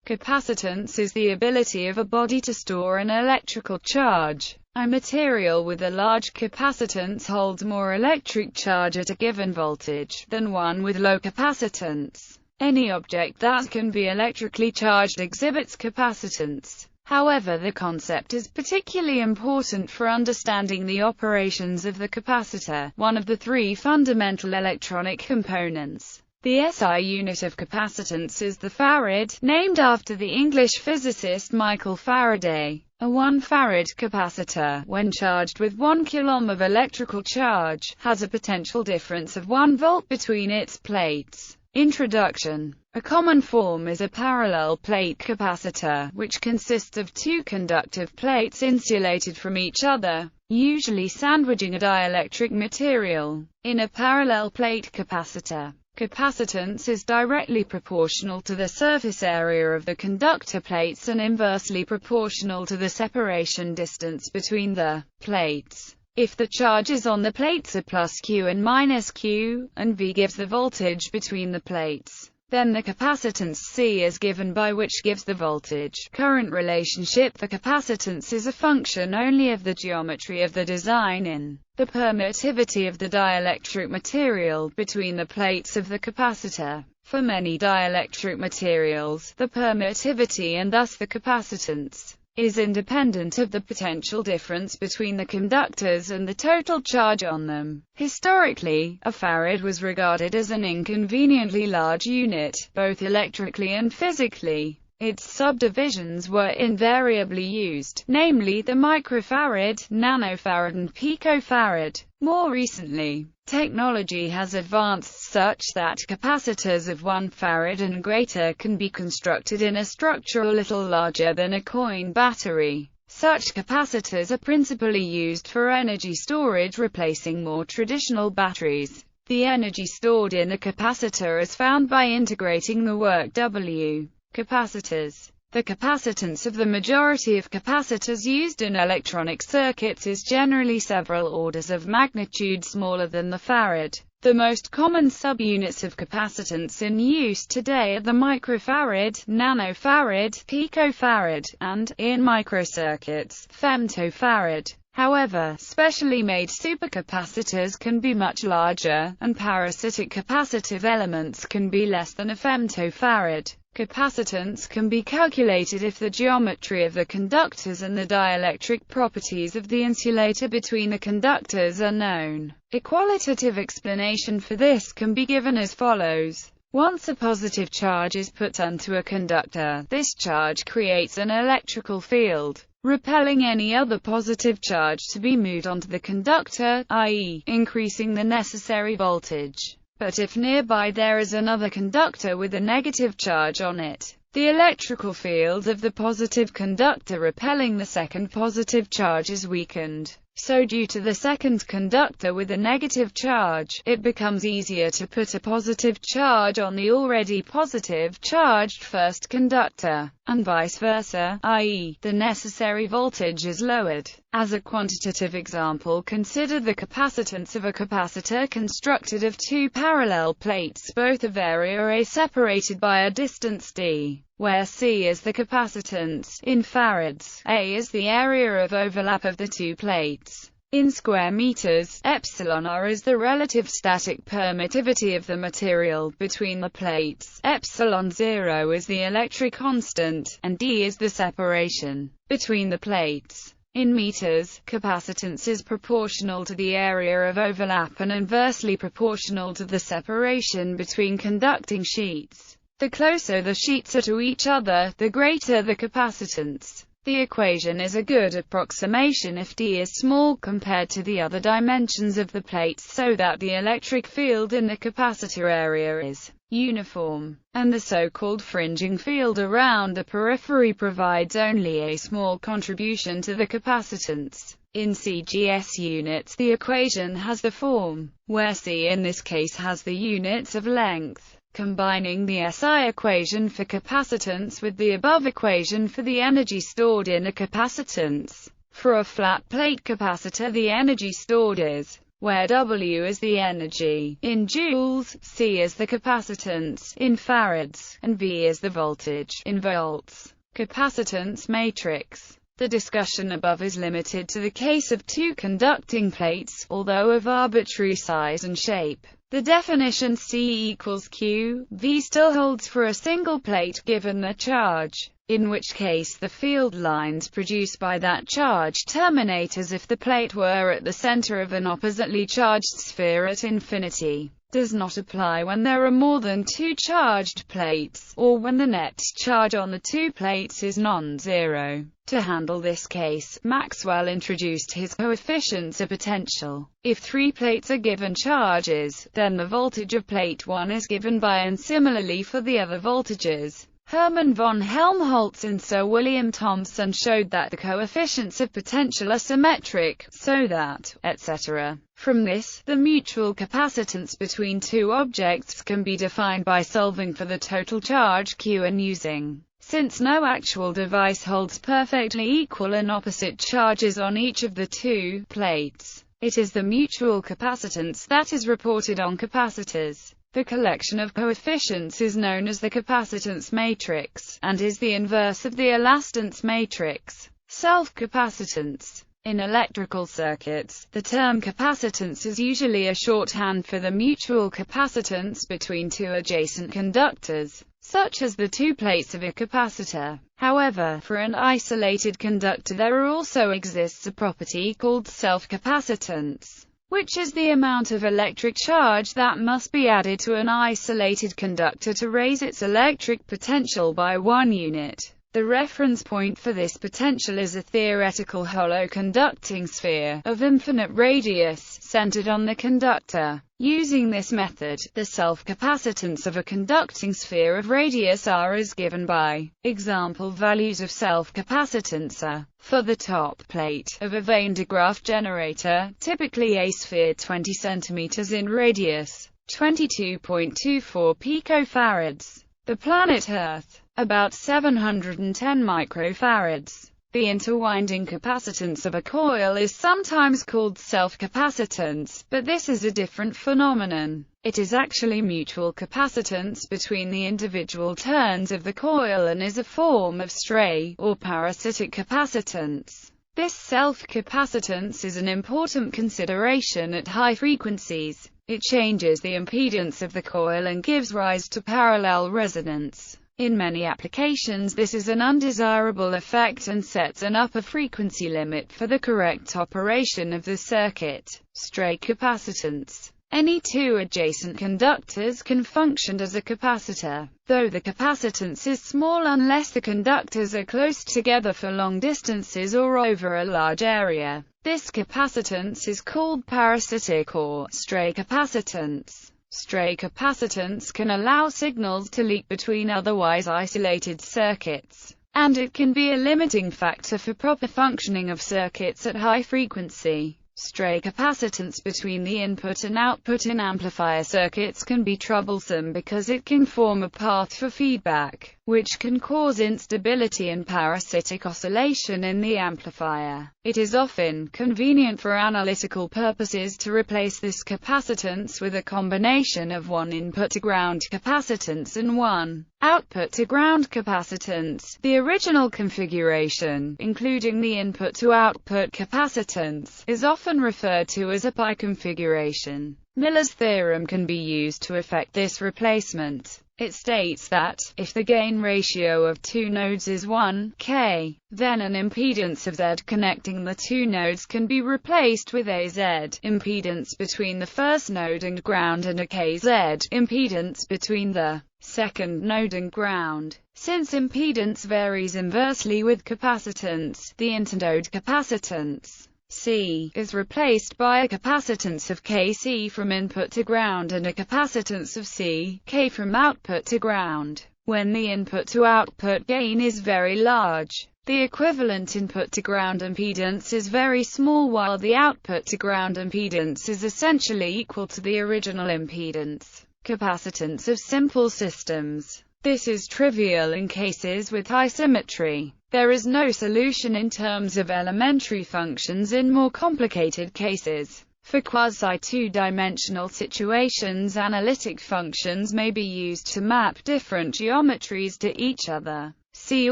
Capacitance is the ability of a body to store an electrical charge. A material with a large capacitance holds more electric charge at a given voltage than one with low capacitance. Any object that can be electrically charged exhibits capacitance. However, the concept is particularly important for understanding the operations of the capacitor, one of the three fundamental electronic components. The SI unit of capacitance is the farad, named after the English physicist Michael Faraday. A 1 farad capacitor, when charged with 1 coulomb of electrical charge, has a potential difference of 1 volt between its plates. Introduction. A common form is a parallel plate capacitor, which consists of two conductive plates insulated from each other, usually sandwiching a dielectric material. In a parallel plate capacitor, capacitance is directly proportional to the surface area of the conductor plates and inversely proportional to the separation distance between the plates. If the charges on the plates are plus Q and minus Q, and V gives the voltage between the plates, then the capacitance C is given, by which gives the voltage current relationship. The capacitance is a function only of the geometry of the design in the permittivity of the dielectric material between the plates of the capacitor. For many dielectric materials, the permittivity and thus the capacitance is independent of the potential difference between the conductors and the total charge on them. Historically, a farad was regarded as an inconveniently large unit, both electrically and physically. Its subdivisions were invariably used, namely the microfarad, nanofarad and picofarad. More recently, technology has advanced such that capacitors of 1 farad and greater can be constructed in a structure a little larger than a coin battery. Such capacitors are principally used for energy storage, replacing more traditional batteries. The energy stored in a capacitor is found by integrating the work W. Capacitors. The capacitance of the majority of capacitors used in electronic circuits is generally several orders of magnitude smaller than the farad. The most common subunits of capacitance in use today are the microfarad, nanofarad, picofarad, and, in microcircuits, femtofarad. However, specially made supercapacitors can be much larger, and parasitic capacitive elements can be less than a femtofarad. Capacitance can be calculated if the geometry of the conductors and the dielectric properties of the insulator between the conductors are known. A qualitative explanation for this can be given as follows. Once a positive charge is put onto a conductor, this charge creates an electrical field, repelling any other positive charge to be moved onto the conductor, i.e., increasing the necessary voltage. But if nearby there is another conductor with a negative charge on it, the electrical field of the positive conductor repelling the second positive charge is weakened. So due to the second conductor with a negative charge, it becomes easier to put a positive charge on the already positive charged first conductor, and vice versa, i.e., the necessary voltage is lowered. As a quantitative example, consider the capacitance of a capacitor constructed of two parallel plates, both of area A separated by a distance d, where C is the capacitance, in farads, A is the area of overlap of the two plates. In square meters, epsilon r is the relative static permittivity of the material between the plates, epsilon 0 is the electric constant, and d is the separation between the plates. In meters, capacitance is proportional to the area of overlap and inversely proportional to the separation between conducting sheets. The closer the sheets are to each other, the greater the capacitance. The equation is a good approximation if d is small compared to the other dimensions of the plates, so that the electric field in the capacitor area is uniform, and the so-called fringing field around the periphery provides only a small contribution to the capacitance. In CGS units, the equation has the form, where C in this case has the units of length. Combining the SI equation for capacitance with the above equation for the energy stored in a capacitance. For a flat plate capacitor, the energy stored is where W is the energy, in joules, C is the capacitance, in farads, and V is the voltage, in volts. Capacitance matrix. The discussion above is limited to the case of two conducting plates, although of arbitrary size and shape. The definition C equals Q, V still holds for a single plate given the charge, in which case the field lines produced by that charge terminate as if the plate were at the center of an oppositely charged sphere at infinity. Does not apply when there are more than two charged plates, or when the net charge on the two plates is non-zero. To handle this case, Maxwell introduced his coefficients of potential. If three plates are given charges, then the voltage of plate 1 is given by, and similarly for the other voltages. Hermann von Helmholtz and Sir William Thomson showed that the coefficients of potential are symmetric, so that, etc. From this, the mutual capacitance between two objects can be defined by solving for the total charge Q and using. Since no actual device holds perfectly equal and opposite charges on each of the two plates, it is the mutual capacitance that is reported on capacitors. The collection of coefficients is known as the capacitance matrix, and is the inverse of the elastance matrix. Self-capacitance. In electrical circuits, the term capacitance is usually a shorthand for the mutual capacitance between two adjacent conductors, such as the two plates of a capacitor. However, for an isolated conductor there also exists a property called self-capacitance, which is the amount of electric charge that must be added to an isolated conductor to raise its electric potential by 1 unit. The reference point for this potential is a theoretical hollow conducting sphere, of infinite radius, centered on the conductor. Using this method, the self-capacitance of a conducting sphere of radius r is given by example values of self-capacitance are, for the top plate of a Van de Graaff generator, typically a sphere 20 cm in radius, 22.24 picofarads. The planet Earth, about 710 microfarads. The interwinding capacitance of a coil is sometimes called self-capacitance, but this is a different phenomenon. It is actually mutual capacitance between the individual turns of the coil and is a form of stray, or parasitic capacitance. This self-capacitance is an important consideration at high frequencies. It changes the impedance of the coil and gives rise to parallel resonance. In many applications this is an undesirable effect and sets an upper frequency limit for the correct operation of the circuit. Stray capacitance. Any two adjacent conductors can function as a capacitor, though the capacitance is small unless the conductors are close together for long distances or over a large area. This capacitance is called parasitic or stray capacitance. Stray capacitance can allow signals to leak between otherwise isolated circuits, and it can be a limiting factor for proper functioning of circuits at high frequency. Stray capacitance between the input and output in amplifier circuits can be troublesome because it can form a path for feedback, which can cause instability and parasitic oscillation in the amplifier. It is often convenient for analytical purposes to replace this capacitance with a combination of one input-to-ground capacitance and one output-to-ground capacitance. The original configuration, including the input-to-output capacitance, is often referred to as a pi configuration. Miller's theorem can be used to effect this replacement. It states that, if the gain ratio of two nodes is 1 k, then an impedance of Z connecting the two nodes can be replaced with a Z impedance between the first node and ground and a kZ impedance between the second node and ground. Since impedance varies inversely with capacitance, the internode capacitance C is replaced by a capacitance of Kc from input to ground and a capacitance of Ck from output to ground. When the input-to-output gain is very large, the equivalent input-to-ground impedance is very small while the output-to-ground impedance is essentially equal to the original impedance. Capacitance of simple systems. This is trivial in cases with high symmetry. There is no solution in terms of elementary functions in more complicated cases. For quasi-two-dimensional situations, analytic functions may be used to map different geometries to each other. See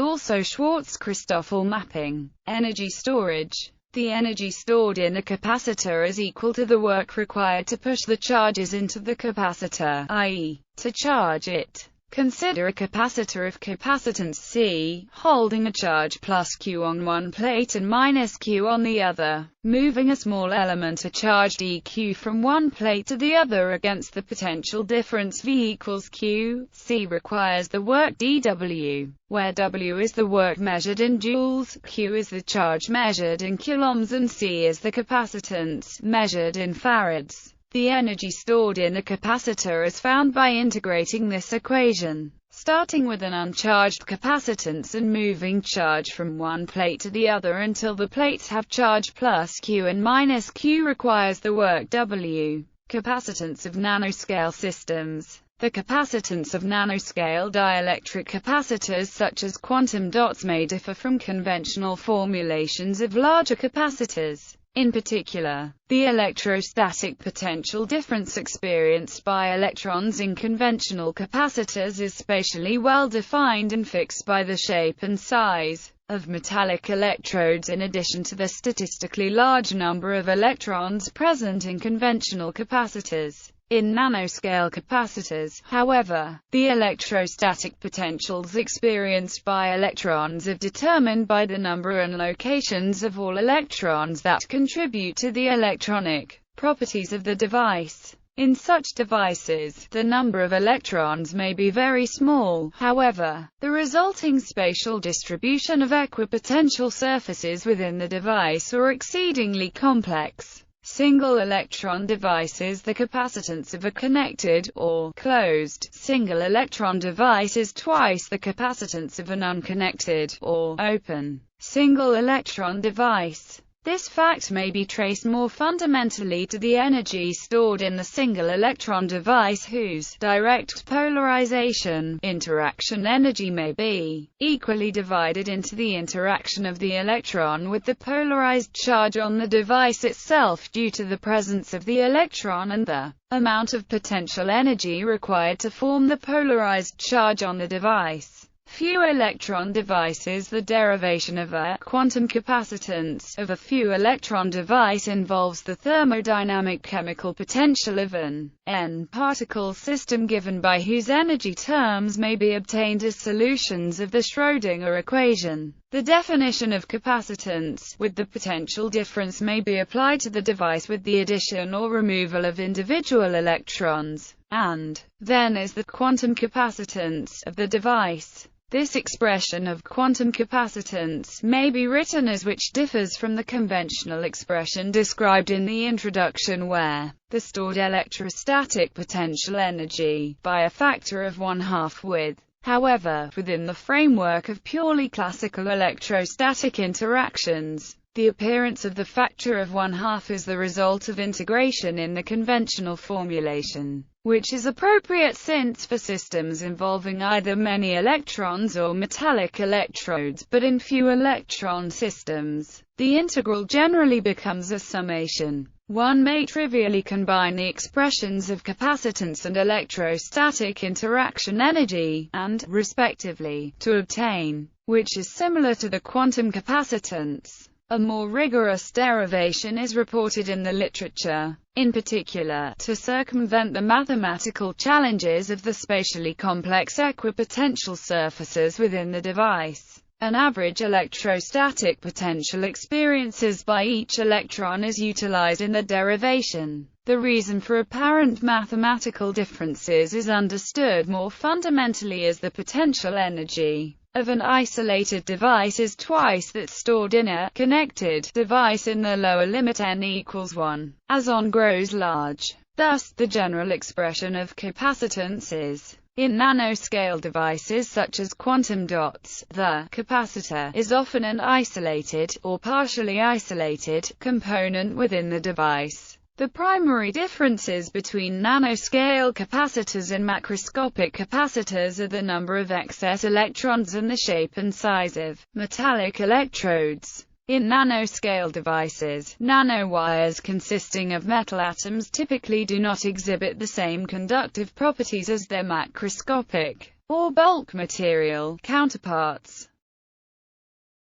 also Schwarz-Christoffel mapping. Energy storage. The energy stored in a capacitor is equal to the work required to push the charges into the capacitor, i.e., to charge it. Consider a capacitor of capacitance C, holding a charge plus Q on one plate and minus Q on the other, moving a small element, a charge dQ, from one plate to the other against the potential difference V equals Q. C requires the work dW, where W is the work measured in joules, Q is the charge measured in coulombs, and C is the capacitance, measured in farads. The energy stored in a capacitor is found by integrating this equation. Starting with an uncharged capacitance and moving charge from one plate to the other until the plates have charge plus Q and minus Q requires the work W. Capacitance of nanoscale systems. The capacitance of nanoscale dielectric capacitors such as quantum dots may differ from conventional formulations of larger capacitors. In particular, the electrostatic potential difference experienced by electrons in conventional capacitors is spatially well defined and fixed by the shape and size of metallic electrodes in addition to the statistically large number of electrons present in conventional capacitors. In nanoscale capacitors, however, the electrostatic potentials experienced by electrons are determined by the number and locations of all electrons that contribute to the electronic properties of the device. In such devices, the number of electrons may be very small. However, the resulting spatial distribution of equipotential surfaces within the device are exceedingly complex. Single-electron devices. The capacitance of a connected, or closed, single-electron device is twice the capacitance of an unconnected, or open, single-electron device. This fact may be traced more fundamentally to the energy stored in the single-electron device, whose direct polarization interaction energy may be equally divided into the interaction of the electron with the polarized charge on the device itself due to the presence of the electron and the amount of potential energy required to form the polarized charge on the device. Few electron devices. The derivation of a quantum capacitance of a few electron device involves the thermodynamic chemical potential of an n-particle system given by whose energy terms may be obtained as solutions of the Schrödinger equation. The definition of capacitance with the potential difference may be applied to the device with the addition or removal of individual electrons, and then is the quantum capacitance of the device. This expression of quantum capacitance may be written as which differs from the conventional expression described in the introduction, where the stored electrostatic potential energy by a factor of 1/2 with. However, within the framework of purely classical electrostatic interactions, the appearance of the factor of 1/2 is the result of integration in the conventional formulation, which is appropriate since for systems involving either many electrons or metallic electrodes, but in few electron systems, the integral generally becomes a summation. One may trivially combine the expressions of capacitance and electrostatic interaction energy, and, respectively, to obtain, which is similar to the quantum capacitance. A more rigorous derivation is reported in the literature, in particular, to circumvent the mathematical challenges of the spatially complex equipotential surfaces within the device. An average electrostatic potential experiences by each electron is utilized in the derivation. The reason for apparent mathematical differences is understood more fundamentally as the potential energy of an isolated device is twice that stored in a connected device in the lower limit n equals 1, as n grows large. Thus, the general expression of capacitance is, in nanoscale devices such as quantum dots, the capacitor is often an isolated, or partially isolated, component within the device. The primary differences between nanoscale capacitors and macroscopic capacitors are the number of excess electrons and the shape and size of metallic electrodes. In nanoscale devices, nanowires consisting of metal atoms typically do not exhibit the same conductive properties as their macroscopic or bulk material counterparts.